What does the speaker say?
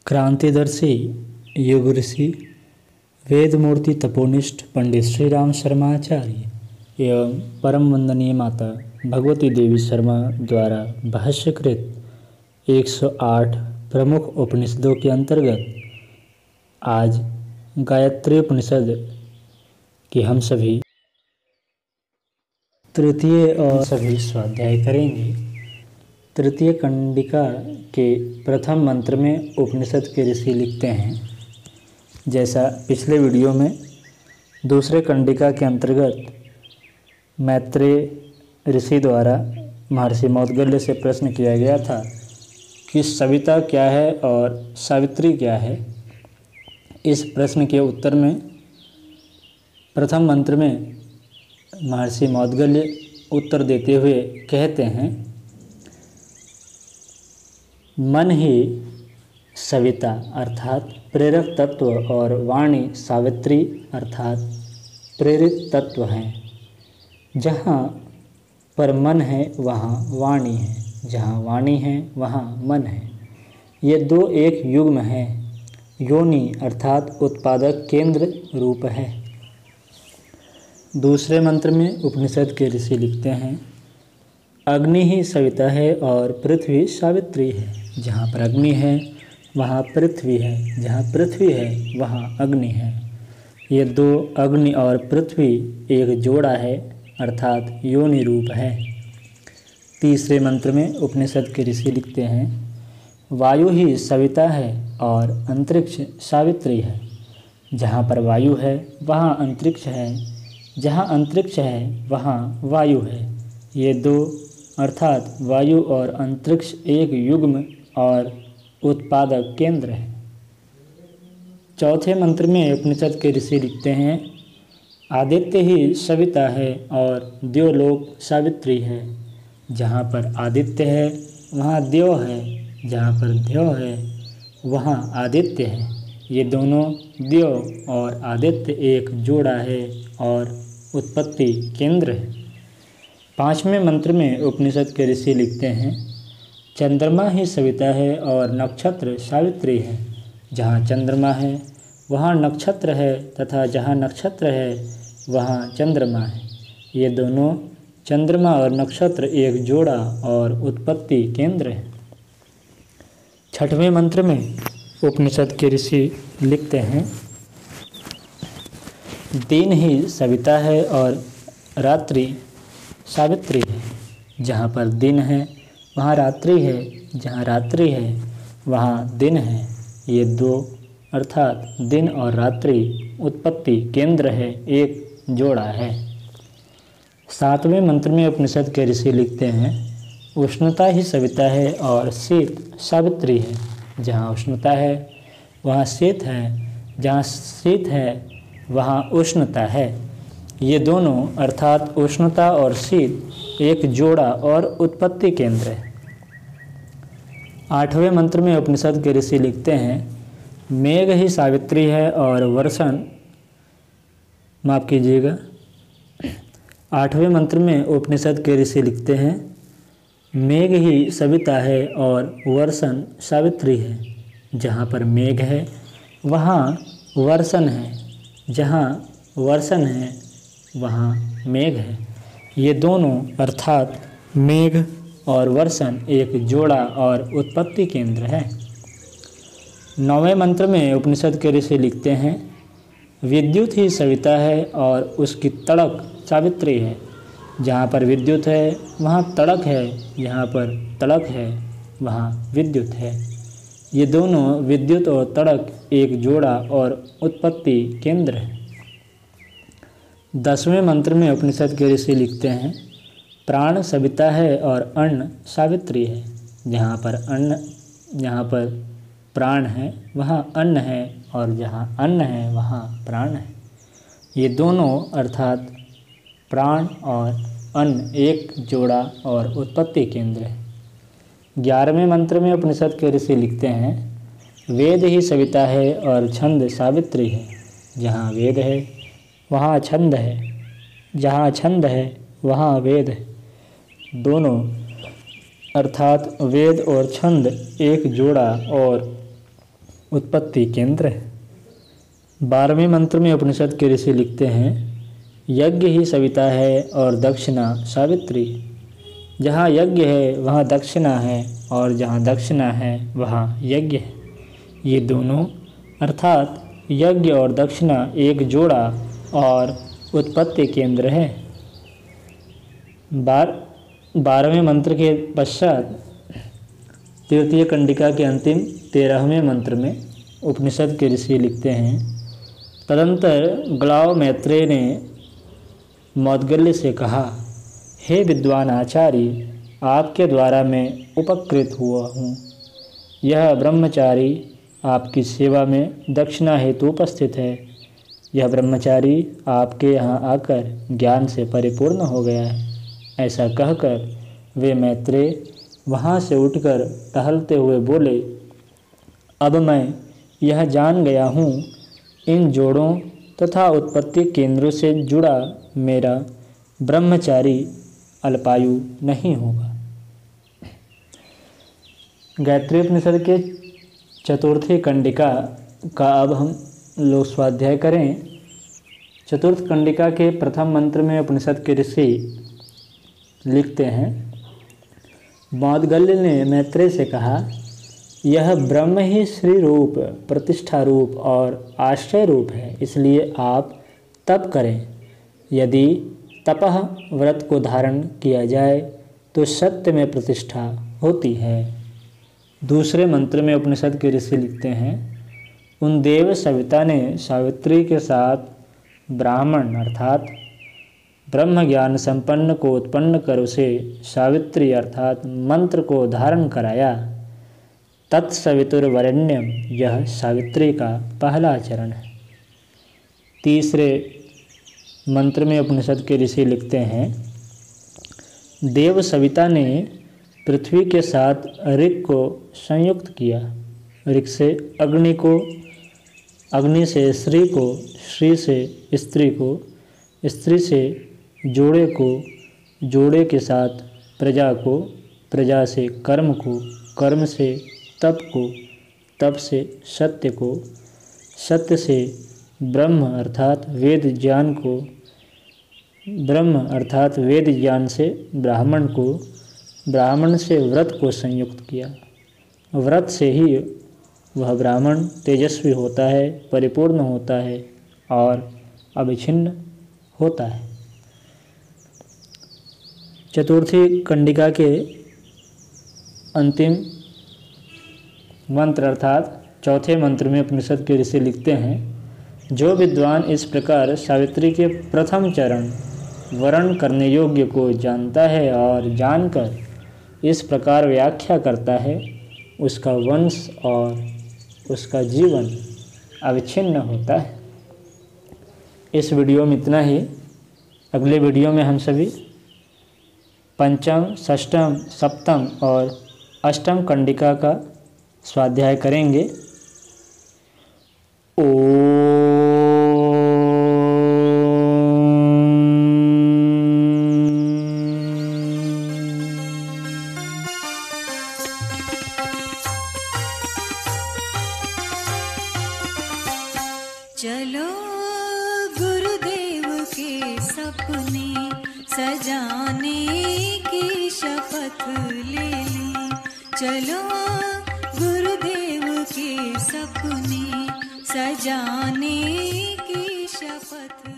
क्रांतिदर्शी युग ऋषि वेदमूर्ति तपोनिष्ठ पंडित श्री राम शर्मा आचार्य एवं परम वंदनीय माता भगवती देवी शर्मा द्वारा भाष्यकृत 108 प्रमुख उपनिषदों के अंतर्गत आज गायत्री उपनिषद की हम सभी तृतीय और सभी स्वाध्याय करेंगे। तृतीय कंडिका के प्रथम मंत्र में उपनिषद के ऋषि लिखते हैं, जैसा पिछले वीडियो में दूसरे कंडिका के अंतर्गत मैत्रेय ऋषि द्वारा महर्षि मौद्गल्य से प्रश्न किया गया था कि सविता क्या है और सावित्री क्या है। इस प्रश्न के उत्तर में प्रथम मंत्र में महर्षि मौद्गल्य उत्तर देते हुए कहते हैं, मन ही सविता अर्थात प्रेरक तत्व और वाणी सावित्री अर्थात प्रेरित तत्व हैं। जहाँ पर मन है वहाँ वाणी है, जहाँ वाणी है वहाँ मन है। ये दो एक युग्म है। योनि अर्थात उत्पादक केंद्र रूप है। दूसरे मंत्र में उपनिषद के ऋषि लिखते हैं, अग्नि ही सविता है और पृथ्वी सावित्री है। जहाँ पर अग्नि है वहाँ पृथ्वी है, जहाँ पृथ्वी है वहाँ अग्नि है। ये दो अग्नि और पृथ्वी एक जोड़ा है अर्थात योनि रूप है। तीसरे मंत्र में उपनिषद के ऋषि लिखते हैं, वायु ही सविता है और अंतरिक्ष सावित्री है। जहाँ पर वायु है वहाँ अंतरिक्ष है, जहाँ अंतरिक्ष है वहाँ वायु है। ये दो अर्थात वायु और अंतरिक्ष एक युग्म और उत्पादक केंद्र है। चौथे मंत्र में उपनिषद के ऋषि लिखते हैं, आदित्य ही सविता है और द्योलोक सावित्री है। जहाँ पर आदित्य है वहाँ द्यो है, जहाँ पर द्यो है वहाँ आदित्य है। ये दोनों द्यो और आदित्य एक जोड़ा है और उत्पत्ति केंद्र है। पांचवें मंत्र में उपनिषद के ऋषि लिखते हैं, चंद्रमा ही सविता है और नक्षत्र सावित्री है। जहाँ चंद्रमा है वहाँ नक्षत्र है तथा जहाँ नक्षत्र है वहाँ चंद्रमा है। ये दोनों चंद्रमा और नक्षत्र एक जोड़ा और उत्पत्ति केंद्र है। छठवें मंत्र में उपनिषद के ऋषि लिखते हैं, दिन ही सविता है और रात्रि सावित्री है। जहाँ पर दिन है वहाँ रात्रि है, जहाँ रात्रि है वहाँ दिन है। ये दो अर्थात दिन और रात्रि उत्पत्ति केंद्र है, एक जोड़ा है। सातवें मंत्र में उपनिषद के ऋषि लिखते हैं, उष्णता ही सविता है और शीत सावित्री है। जहाँ उष्णता है वहाँ शीत है, जहाँ शीत है वहाँ उष्णता है। ये दोनों अर्थात उष्णता और शीत एक जोड़ा और उत्पत्ति केंद्र है। आठवें मंत्र में उपनिषद के ऋषि लिखते हैं, मेघ ही सावित्री है और वर्षण माफ कीजिएगा। आठवें मंत्र में उपनिषद के ऋषि लिखते हैं, मेघ ही सविता है और वर्षण सावित्री है। जहाँ पर मेघ है वहाँ वर्षण है, जहाँ वर्षण है वहाँ मेघ है। ये दोनों अर्थात मेघ और वर्षण एक जोड़ा और उत्पत्ति केंद्र है। नौवें मंत्र में उपनिषद के ऋषि लिखते हैं, विद्युत ही सविता है और उसकी तड़क सावित्री है। जहाँ पर विद्युत है वहाँ तड़क है, जहाँ पर तड़क है वहाँ विद्युत है। ये दोनों विद्युत और तड़क एक जोड़ा और उत्पत्ति केंद्र है। 10वें मंत्र में उपनिषद के ऋषि लिखते हैं, प्राण सविता है और अन्न सावित्री है। जहाँ पर प्राण है वहाँ अन्न है और जहाँ अन्न है वहाँ प्राण है। ये दोनों अर्थात प्राण और अन्न एक जोड़ा और उत्पत्ति केंद्र है। 11वें मंत्र में उपनिषद के ऋषि लिखते हैं, वेद ही सविता है और छंद सावित्री है। जहाँ वेद है वहाँ छंद है, जहाँ छंद है वहाँ वेद है। दोनों अर्थात वेद और छंद एक जोड़ा और उत्पत्ति केंद्र है। 12वें मंत्र में उपनिषद के ऋषि लिखते हैं, यज्ञ ही सविता है और दक्षिणा सावित्री। जहाँ यज्ञ है वहाँ दक्षिणा है और जहाँ दक्षिणा है वहाँ यज्ञ है। ये दोनों अर्थात यज्ञ और दक्षिणा एक जोड़ा और उत्पत्ति केंद्र है। 12वें मंत्र के पश्चात तृतीय कंडिका के अंतिम 13वें मंत्र में उपनिषद के ऋषि लिखते हैं, तदंतर ग्लाव मैत्रेय ने मौद्गल्य से कहा, हे विद्वान आचार्य, आपके द्वारा मैं उपकृत हुआ हूँ। यह ब्रह्मचारी आपकी सेवा में दक्षिणा हेतु उपस्थित है। यह ब्रह्मचारी आपके यहाँ आकर ज्ञान से परिपूर्ण हो गया है। ऐसा कहकर वे मैत्रेय वहाँ से उठकर टहलते हुए बोले, अब मैं यह जान गया हूँ, इन जोड़ों तथा उत्पत्ति केंद्रों से जुड़ा मेरा ब्रह्मचारी अल्पायु नहीं होगा। गायत्री उपनिषद के चतुर्थी कंडिका का अब हम लोग स्वाध्याय करें। चतुर्थ कंडिका के प्रथम मंत्र में उपनिषद के ऋषि लिखते हैं, मौद्गल्य ने मैत्रेय से कहा, यह ब्रह्म ही श्री रूप, प्रतिष्ठा रूप और आश्रय रूप है, इसलिए आप तप करें। यदि तपः व्रत को धारण किया जाए तो सत्य में प्रतिष्ठा होती है। दूसरे मंत्र में उपनिषद के ऋषि लिखते हैं, उन देव सविता ने सावित्री के साथ ब्राह्मण अर्थात ब्रह्म ज्ञान संपन्न को उत्पन्न कर उसे सावित्री अर्थात मंत्र को धारण कराया। तत्सवितुर्वरेण्यम, यह सावित्री का पहला चरण है। तीसरे मंत्र में उपनिषद के ऋषि लिखते हैं, देव सविता ने पृथ्वी के साथ ऋक् को संयुक्त किया। ऋक् से अग्नि को, अग्नि से श्री को, श्री से स्त्री को, स्त्री से जोड़े को, जोड़े के साथ प्रजा को, प्रजा से कर्म को, कर्म से तप को, तप से सत्य को, सत्य से ब्रह्म अर्थात वेद ज्ञान को, ब्रह्म अर्थात वेद ज्ञान से ब्राह्मण को, ब्राह्मण से व्रत को संयुक्त किया। व्रत से ही वह ब्राह्मण तेजस्वी होता है, परिपूर्ण होता है और अविच्छिन्न होता है। चतुर्थी कंडिका के अंतिम मंत्र अर्थात चौथे मंत्र में उपनिषद के ऋषि लिखते हैं, जो विद्वान इस प्रकार सावित्री के प्रथम चरण वर्ण करने योग्य को जानता है और जानकर इस प्रकार व्याख्या करता है, उसका वंश और उसका जीवन अविच्छिन्न होता है। इस वीडियो में इतना ही। अगले वीडियो में हम सभी पंचम, षष्ठम, सप्तम और अष्टम कंडिका का स्वाध्याय करेंगे। चलो गुरुदेव के सपने सजाने की शपथ ले ली। चलो गुरुदेव के सपने सजाने की शपथ